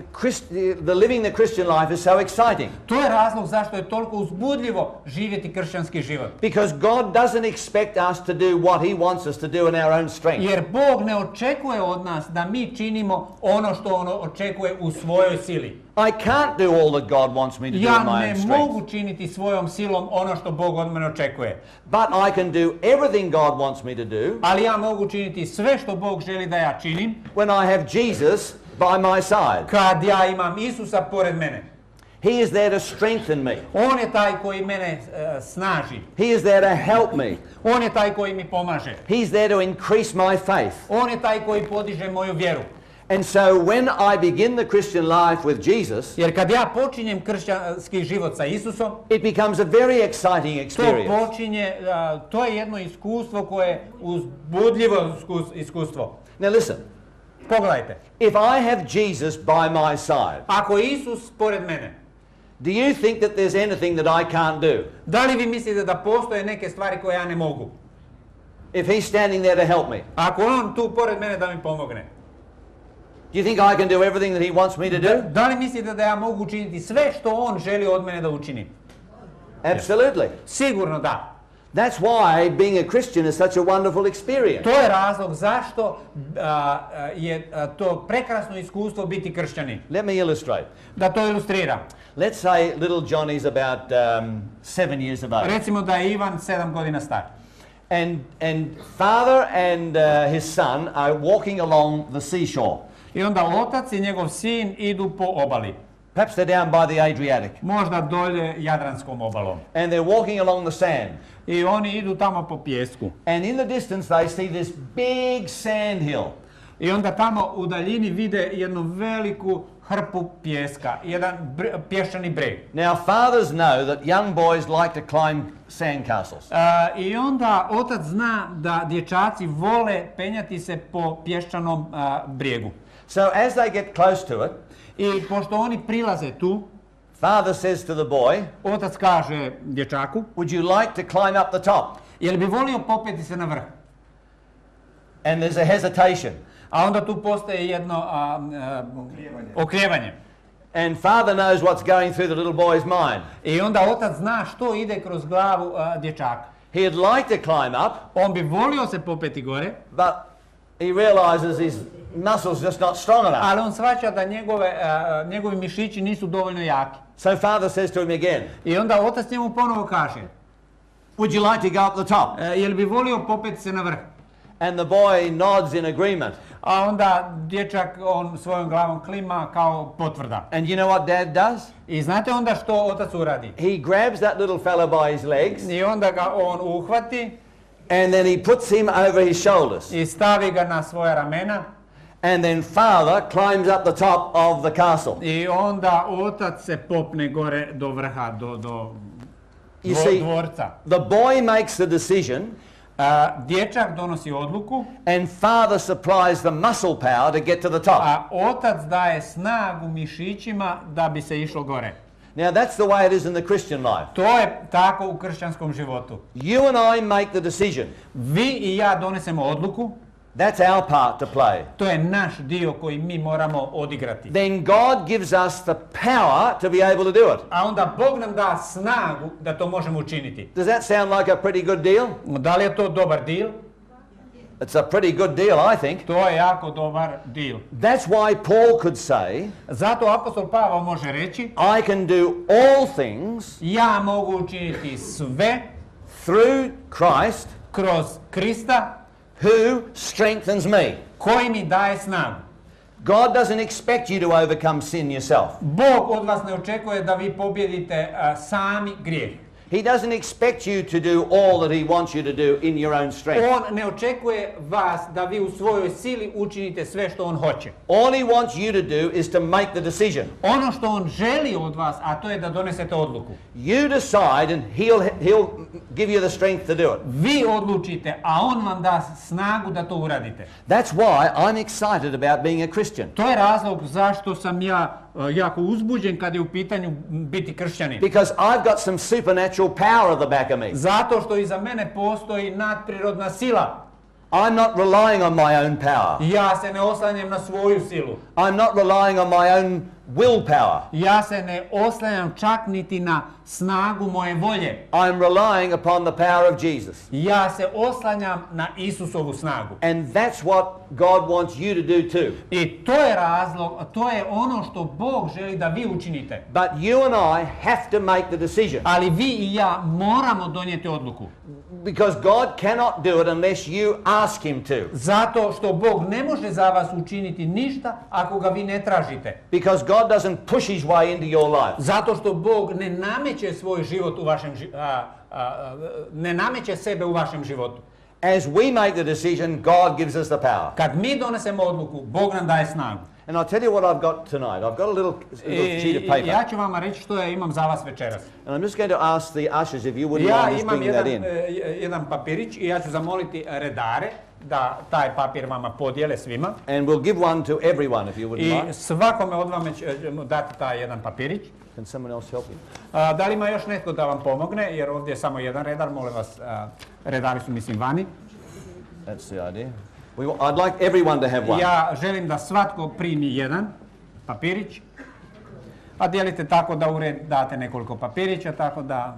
the living the Christian life is so exciting. To je razlog zašto je toliko uzbudljivo živjeti kršćanski život. Because God doesn't expect us to do what He wants us to do in our own strength. Jer Bog ne očekuje od nas da mi činimo ono što on očekuje u svojoj sili. I can't do all that God wants me to do in Ja my ne own strength. mogu činiti svojom silom ono što Bog od mene očekuje. But I can do everything God wants me to do Ali ja mogu činiti sve što Bog želi da ja činim when I have Jesus by my side. kad ja imam Isusa pored mene. He is there to strengthen me. On je taj koji mene snaži. He is there to help me. On je taj koji mi pomaže. He's there to increase my faith. On je taj koji podiže moju vjeru. And so when I begin the Christian life with Jesus, Jer kad ja počinjem kršćanski život sa Isusom, it becomes a very exciting to experience. počinje, to je jedno iskustvo koje je uzbudljivo iskustvo. Now listen, Pogledajte, if I have Jesus by my side, ako je Isus pored mene, do you think that there's anything that I can't do? da li vi mislite da postoje neke stvari koje ja ne mogu? If He's standing there to help me, Ako je on tu pored mene da mi pomogne, do you think I can do everything that He wants me to do? da li mislite da ja mogu učiniti sve što on želi od mene da učinim? Absolutely. Sigurno da. That's why being a Christian is such a wonderful experience. To je razlog zašto je to prekrasno iskustvo biti kršćanin. Let me illustrate. Da to ilustriram. Let's say little Johnny's about 7 years of age. Recimo da je Ivan 7 godina star. And father and his son are walking along the seashore. I onda otac i njegov sin idu po obali. Perhaps they're down by the Adriatic. Možda dolje Jadranskom obalom. And they're walking along the sand. I oni idu tamo po pjesku. And in the distance they see this big sand hill. I onda tamo u daljini vide jednu veliku hrpu pjeska, jedan pješčani breg. Now fathers know that young boys like to climb sandcastles. I onda otac zna da dječaci vole penjati se po pješčanom brijegu. So as they get close to it, I pošto oni prilaze tu, father says to the boy, otac kaže dječaku, would you like to climb up the top? jel bi volio popeti se na vrh? And there's a hesitation. A onda tu postoji jedno oklijevanje. And father knows what's going through the little boy's mind. I onda otac zna što ide kroz glavu dječaka. He'd like to climb up, On bi volio se popeti gore, but he realizes his muscles just not strong enough. ali on shvaća da njegovi mišići nisu dovoljno jaki. So father says to him again, I onda otac njemu ponovo kaže, would you like to go up the top? jel bi volio popeti se na vrh? And the boy nods in agreement. A onda dječak on svojom glavom klima kao potvrda. And you know what dad does? I znate onda što otac uradi? He grabs that little fella by his legs I onda ga on uhvati and then he puts him over his shoulders. i stavi ga na svoja ramena. And then father climbs up the top of the castle. I onda otac se popne gore do vrha, do You see, dvorca. the boy makes the decision Dječak donosi odluku, and father supplies the muscle power to get to the top. a otac daje snagu mišićima da bi se išlo gore. Now that's the way it is in the Christian life. To je tako u kršćanskom životu. You and I make the decision. Vi i ja donesemo odluku. That's our part to play. To je naš dio koji mi moramo odigrati. Then God gives us the power to be able to do it. A onda Bog nam da snagu da to možemo učiniti. Does that sound like a pretty good deal? Da li je to dobar deal? It's a pretty good deal, I think. To je jako dobar deal. That's why Paul could say, Zato apostol Pavao može reći, I can do all things ja mogu učiniti sve through Christ kroz Krista who strengthens me. koji mi daje snagu. God doesn't expect you to overcome sin yourself. Bog od vas ne očekuje da vi pobjedite sami grijeh. He doesn't expect you to do all that he wants you to do in your own strength. On ne očekuje vas da vi u svojoj sili učinite sve što on hoće. All he wants you to do is to make the decision. Ono što on želi od vas, a to je da donesete odluku. You decide and he'll give you the strength to do it. Vi odlučite, a on vam da snagu da to uradite. That's why I'm excited about being a Christian. To je razlog zašto sam ja jako uzbuđen kad je u pitanju biti kršćanin. Because I've got some supernatural power at the back of me. Zato što iza mene postoji nadprirodna sila. I'm not relying on my own power. Ja se ne oslanjam na svoju silu. I'm not relying on my own willpower. Ja se ne oslanjam čak niti na snagu moje volje. I'm relying upon the power of Jesus. Ja se oslanjam na Isusovu snagu. And that's what God wants you to do too. I to je razlog, to je ono što Bog želi da vi učinite. But you and I have to make the decision. Ali vi i ja moramo donijeti odluku. Because God cannot do it unless you ask him to. Zato što Bog ne može za vas učiniti ništa ako ga vi ne tražite. Because God doesn't push his way into your life. Zato što Bog ne nameće svoj život u vašem ne nameće sebe u vašem životu. As we make the decision, God gives us the power. Kad mi donesemo odluku, Bog nam daje snagu. And I'll tell you what I've got tonight. I've got a little sheet of paper. Ja ću vam reći što ja imam za vas večeras. And I'm just going to ask the ushers if you wouldn't Ja mind just imam bringing that in. jedan papirić i ja ću zamoliti redare da taj papir vama podijele svima. And we'll give one to everyone if you wouldn't I mind. svakome od vama ćemo dati taj jedan papirić. Can someone else help you? Da li ima još netko da vam pomogne, jer ovdje je samo jedan redar, molim vas, redari su mislim vani. That's the idea. I'd like everyone to have one. Ja želim da svatko primi jedan papirić, a dijelite tako da u red date nekoliko papirića, tako da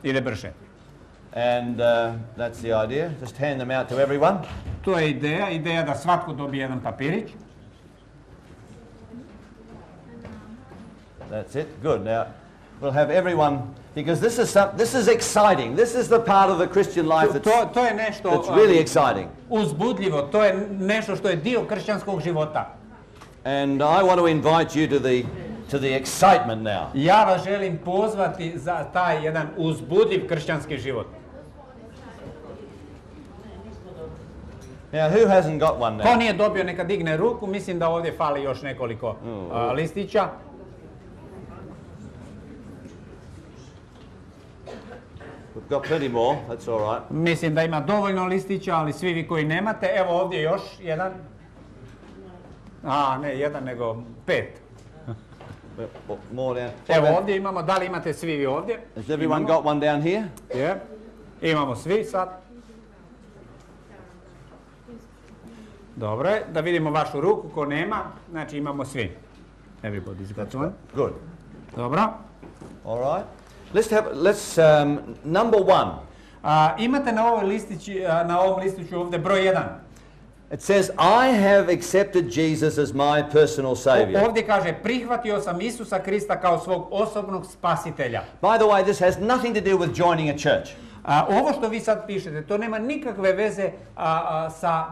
ide brže. And that's the idea. Just hand them out to everyone. To je ideja da svatko dobije jedan papirić. That's it. Good. Now we'll have everyone, because this is exciting. This is the part of the Christian life To je nešto that's really exciting. uzbudljivo, to je nešto što je dio kršćanskog života. And I want to invite you to the excitement now. Ja vas želim pozvati za taj jedan uzbudljiv kršćanski život. Now, who hasn't got one Ko now? nije dobio, neka digne ruku. Mislim da ovdje fali još nekoliko listića. We've got plenty more, that's all right. Mislim da ima dovoljno listića, ali svi vi koji nemate, evo ovdje još jedan. Ne jedan, nego 5. More down. Evo ovdje imamo, da li imate svi vi ovdje? Has everyone got one down here? Je. Imamo svi sad. Dobro je, da vidimo vašu ruku, ko nema, znači imamo svi. Everybody's got one. Good. Dobro. All right. Let's number 1. Imate na ovom listiću ovdje broj 1. It says, I have accepted Jesus as my personal savior. Ovdje kaže, prihvatio sam Isusa Krista kao svog osobnog spasitelja. By the way, this has nothing to do with joining a church. Ovo što vi sad pišete, to nema nikakve veze sa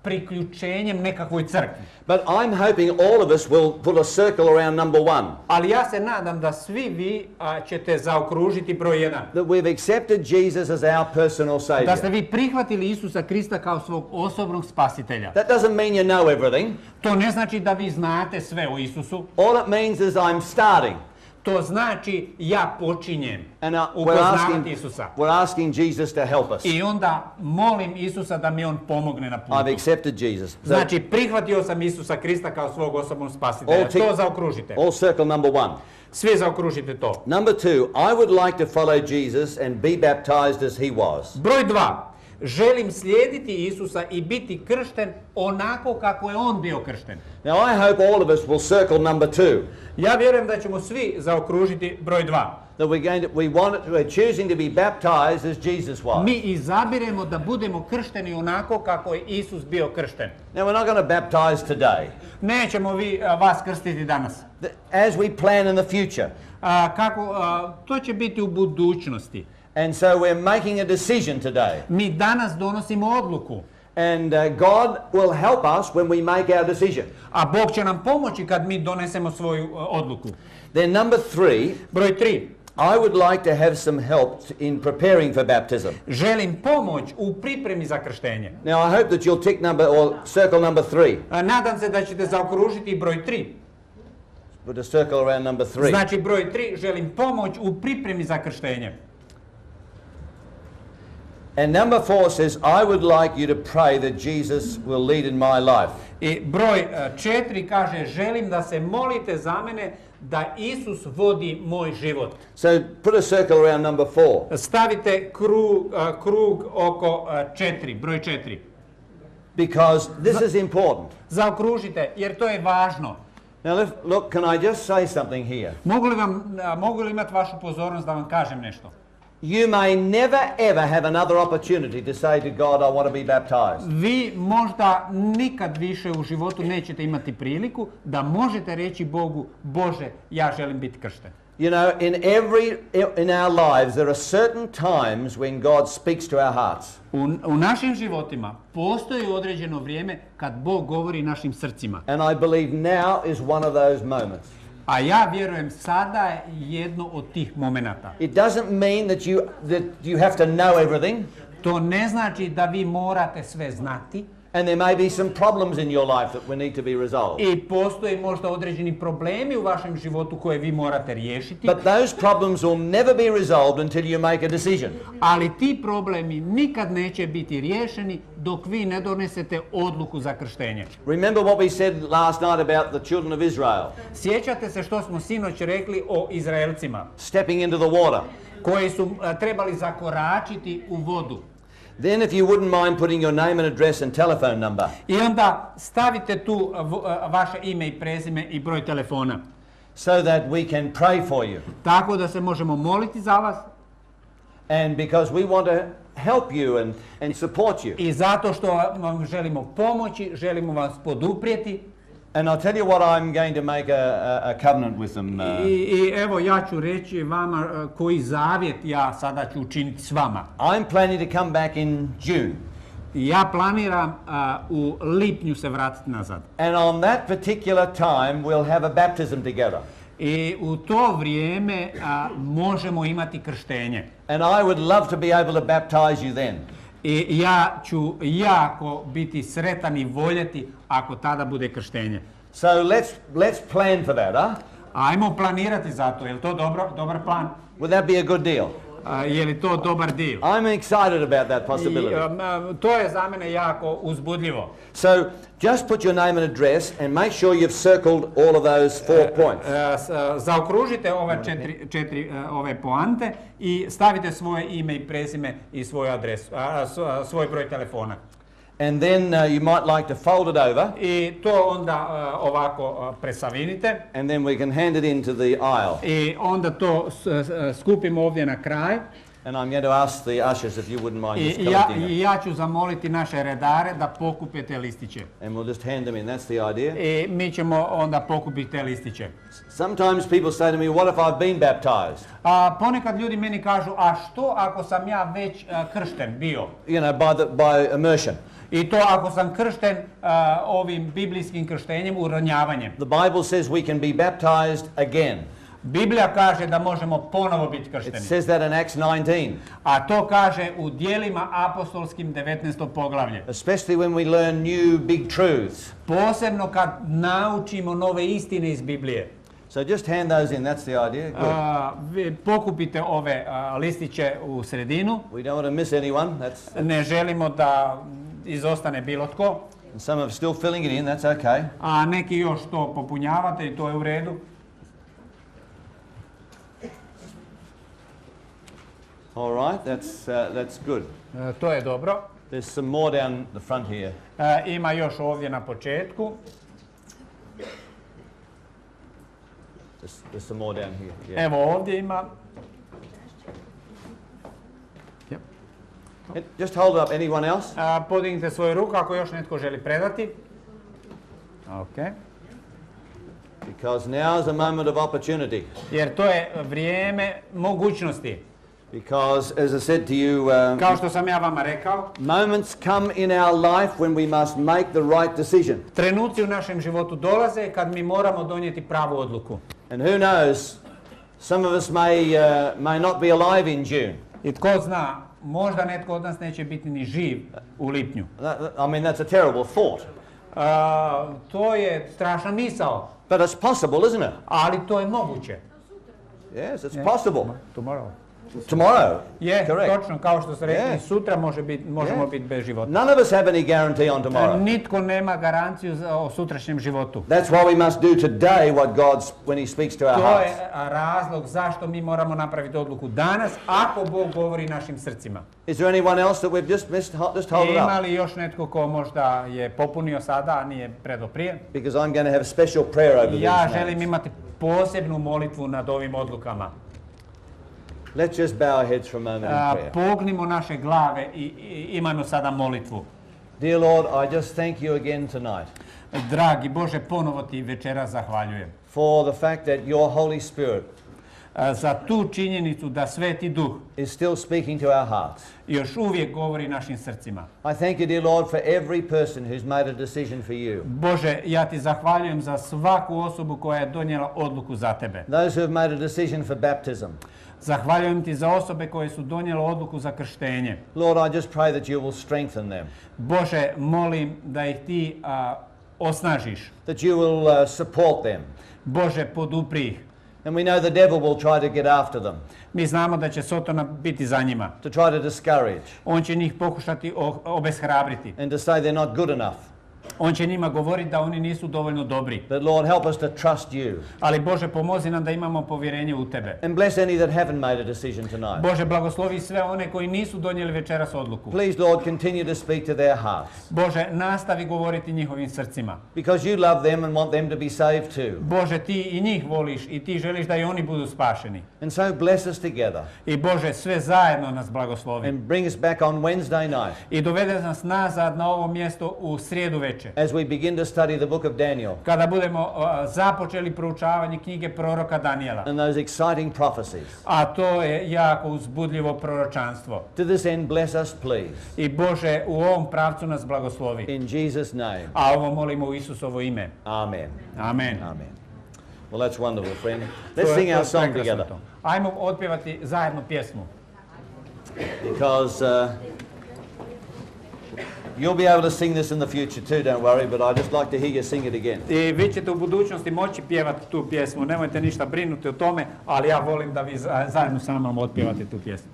priključenjem nekakvoj crkvi. But I'm hoping all of us will put a circle around number 1. Ali ja se nadam da svi vi ćete zaokružiti broj 1. That we've accepted Jesus as our personal savior. Da ste vi prihvatili Isusa Krista kao svog osobnog spasitelja. That doesn't mean you know everything. To ne znači da vi znate sve o Isusu. All it means is I'm starting. To znači ja počinjem And upoznavati Isusa. we're asking Jesus to help us. I onda molim Isusa da mi on pomogne na putu. I've accepted Jesus. Znači prihvatio sam Isusa Krista kao svog osobnog spasitelja. To zaokružite. All circle number 1. Svi zaokružite to. Number 2, I would like to follow Jesus and be baptized as he was. Broj 2. Želim slijediti Isusa i biti kršten onako kako je on bio kršten. Now I hope all of us will circle number 2. Ja vjerujem da ćemo svi zaokružiti broj 2. That we're choosing to be baptized as Jesus was. Mi izabiremo da budemo kršteni onako kako je Isus bio kršten. Now we're not going to baptize today. Nećemo vas krstiti danas. As we plan in the future. To će biti u budućnosti. And so we're making a decision today. Mi danas donosimo odluku. And God will help us when we make our decision. A Bog će nam pomoći kad mi donesemo svoju odluku. Then number 3. Broj 3. I would like to have some help in preparing for baptism. Želim pomoć u pripremi za krštenje. Now I hope that you'll tick circle number 3. Nadam se da ćete zaokružiti broj 3. Put a circle around number 3. Znači broj 3, želim pomoć u pripremi za krštenje. And number 4 says, I would like you to pray that Jesus will lead in my life. I broj 4 kaže, želim da se molite za mene da Isus vodi moj život. So put a circle around number 4. Stavite krug oko 4, broj 4. Because this is important. Zaokružite, jer to je važno. Now look, can I just say something here? Mogu li imati vašu pozornost da vam kažem nešto? You may never ever have another opportunity to say to God, I want to be baptized. Vi možda nikad više u životu nećete imati priliku da možete reći Bogu, Bože, ja želim biti kršten. You know, in our lives there are certain times when God speaks to our hearts. U našim životima postoji određeno vrijeme kad Bog govori našim srcima. And I believe now is one of those moments. A ja vjerujem sada je jedno od tih momenata. It doesn't mean that you have to know everything. To ne znači da vi morate sve znati. And there may be some problems in your life that we need to be resolved. I postoji možda određeni problemi u vašem životu koje vi morate riješiti. But those problems will never be resolved until you make a decision. Ali ti problemi nikad neće biti riješeni dok vi ne donesete odluku za krštenje. Remember what we said last night about the children of Israel. Sjećate se što smo sinoć rekli o Izraelcima? Stepping into the water. Koji su trebali zakoračiti u vodu. Then if you wouldn't mind putting your name and address and telephone number. I onda stavite tu vaše ime i prezime i broj telefona. So that we can pray for you. Tako da se možemo moliti za vas. And because we want to help you and support you. I zato što vam želimo pomoći, želimo vas poduprijeti. And I'll tell you what I'm going to make a covenant with them. I evo ja ću reći vama koji zavjet ja sada ću učiniti s vama. I'm planning to come back in June. Ja planiram u lipnju se vratiti nazad. And on that particular time we'll have a baptism together. I u to vrijeme možemo imati krštenje. And I would love to be able to baptize you then. I ja ću jako biti sretan i voljeti ako tada bude krštenje. So let's plan for that, huh? Ajmo planirati za to. Je li to dobar plan? Would that be a good deal? Je li to dobar deal? I'm excited about that possibility. To je za mene jako uzbudljivo. So just put your name and address and make sure you've circled all of those 4 points. Zaokružite ove četiri ove poante i stavite svoje ime i prezime i svoju adresu, svoj broj telefona. And then you might like to fold it over. I to onda ovako presavinite. And then we can hand it into the aisle. I onda to skupimo ovdje na kraj. And I'm going to ask the ushers if you wouldn't mind just collecting them. I ja ću zamoliti naše redare da pokupe te listiće. And we'll just hand them in. That's the idea. I mi ćemo onda pokupiti te listiće. Sometimes people say to me, what if I've been baptized? Ponekad ljudi meni kažu, a što ako sam ja već kršten bio? You know, by immersion. I to ako sam kršten ovim biblijskim krštenjem, uranjavanjem. The Bible says we can be baptized again. Biblija kaže da možemo ponovo biti kršteni. It says that in Acts 19. A to kaže u Djelima apostolskim 19. poglavlje. Especially when we learn new big truths. Posebno kad naučimo nove istine iz Biblije. So just hand those in, that's the idea. Good. Pokupite ove listiće u sredinu. We don't want to miss anyone. Ne želimo da izostane bilo tko. And some are still filling it in, that's okay. A neki još to popunjavate i to je u redu. All right, that's good. To je dobro. There's some more down the front here. Ima još ovdje na početku. There's some more down here. Yeah. Evo ovdje ima. Yep. Just hold it up. Anyone else? Podignite svoju ruku ako još netko želi predati. Okay. Because now is a moment of opportunity. Jer to je vrijeme mogućnosti. Because, as I said to you, kao što sam ja vama rekao, moments come in our life when we must make the right decision. Trenuci u našem životu dolaze kad mi moramo donijeti pravu odluku. And who knows, some of us may not be alive in June. I tko zna, možda netko od nas neće biti ni živ u lipnju. I mean, that's a terrible thought. To je strašna misao. But it's possible, isn't it? Ali to je moguće. Yes, it's possible. Tomorrow. Je, correct. Točno, kao što ste rekli, sutra možemo biti bez života. None of us have any guarantee on tomorrow. Nitko nema garanciju o sutrašnjem životu. That's why we must do today when he speaks to our hearts. To je razlog zašto mi moramo napraviti odluku danas, ako Bog govori našim srcima. Is there anyone else that we've just missed? Just hold it up. Ima li još netko ko možda je popunio sada, a nije predao prije? Because I'm going to have a special prayer over these Ja names. želim imati posebnu molitvu nad ovim odlukama. Let's just bow our heads for a moment in prayer. Pognimo naše glave i imamo sada molitvu. Dear Lord, I just thank you again tonight. Dragi Bože, ponovo ti večeras zahvaljujem. For the fact that your Holy Spirit za tu činjenicu da Sveti Duh is still speaking to our hearts. Još uvijek govori našim srcima. I thank you, dear Lord, for every person who's made a decision for you. Bože, ja ti zahvaljujem za svaku osobu koja je donijela odluku za tebe. Those who have made a decision for baptism. Zahvaljujem ti za osobe koje su donijele odluku za krštenje. Lord, I just pray that you will strengthen them. Bože, molim da ih ti osnažiš. That you will support them. Bože, podupri ih. And we know the devil will try to get after them. Mi znamo da će Sotona biti za njima. To try to discourage. On će njih pokušati obeshrabriti. And to say they're not good enough. On će njima govoriti da oni nisu dovoljno dobri. But Lord, help us to trust you. Ali Bože, pomozi nam da imamo povjerenje u tebe. And bless any that haven't made a decision tonight. Bože, blagoslovi sve one koji nisu donijeli večeras odluku. Please, Lord, continue to speak to their hearts. Bože, nastavi govoriti njihovim srcima. Because you love them and want them to be saved too. Bože, ti i njih voliš i ti želiš da i oni budu spašeni. And so bless us together. I Bože, sve zajedno nas blagoslovi. And bring us back on Wednesday night. I dovede nas nazad na ovo mjesto u srijedu večer. As we begin to study the book of Daniel. Kada budemo započeli proučavanje knjige proroka Danijela. And those exciting prophecies. A to je jako uzbudljivo proročanstvo. To this end, bless us, please. I Bože, u ovom pravcu nas blagoslovi. In Jesus' name. A ovo molimo u Isusovo ime. Amen. Amen. Amen. Well, that's wonderful, friend. Let's sing our song together. Ajmo otpjevati zajedno pjesmu. Because You'll be able to sing this in the future too, don't worry, but I'd just like to hear you sing it again. I vi ćete u budućnosti moći pjevati tu pjesmu, nemojte ništa brinuti o tome, ali ja volim da vi zajedno sa mnom otpjevate tu pjesmu.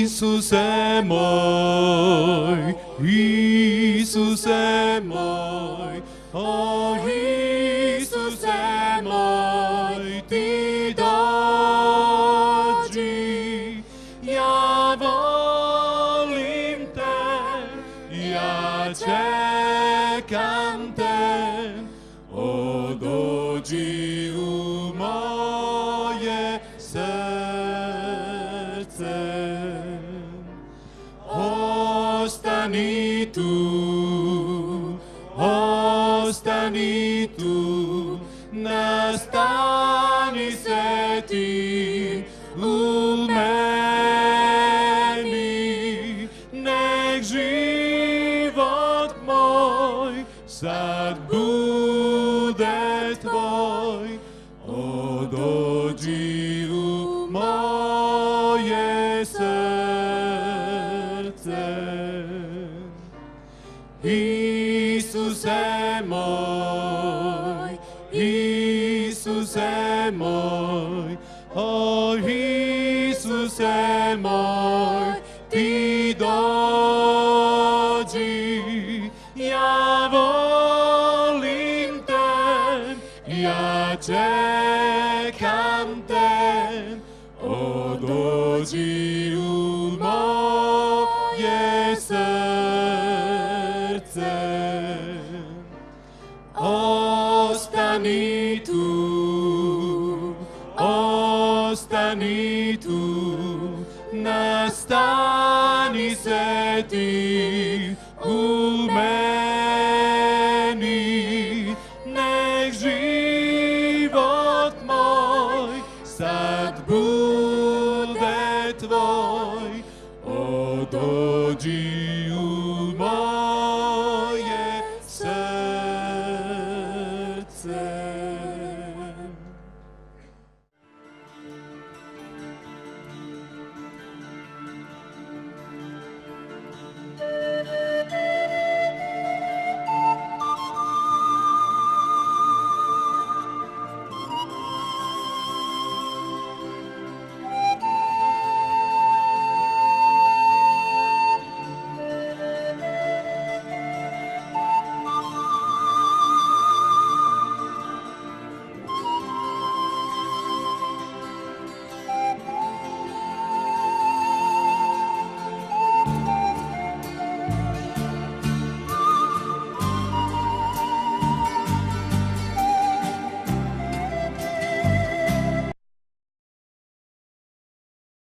Isuse moj, Isuse moj, o Isuse moj, ti dođi, ja volim te, ja čekam te, o dođi u moje srce. Ostani tu, nastani se ti u meni, nek život moj sad bude tvoj, o dođi u moje srce. Isuse moj, Isuse moj, o Isuse moj, ti dođi, ja volim te, ja čekam te, o dođi u moje srce. Ostani tu, nastani se ti u meni, nek život moj sad bude tvoj, o dođi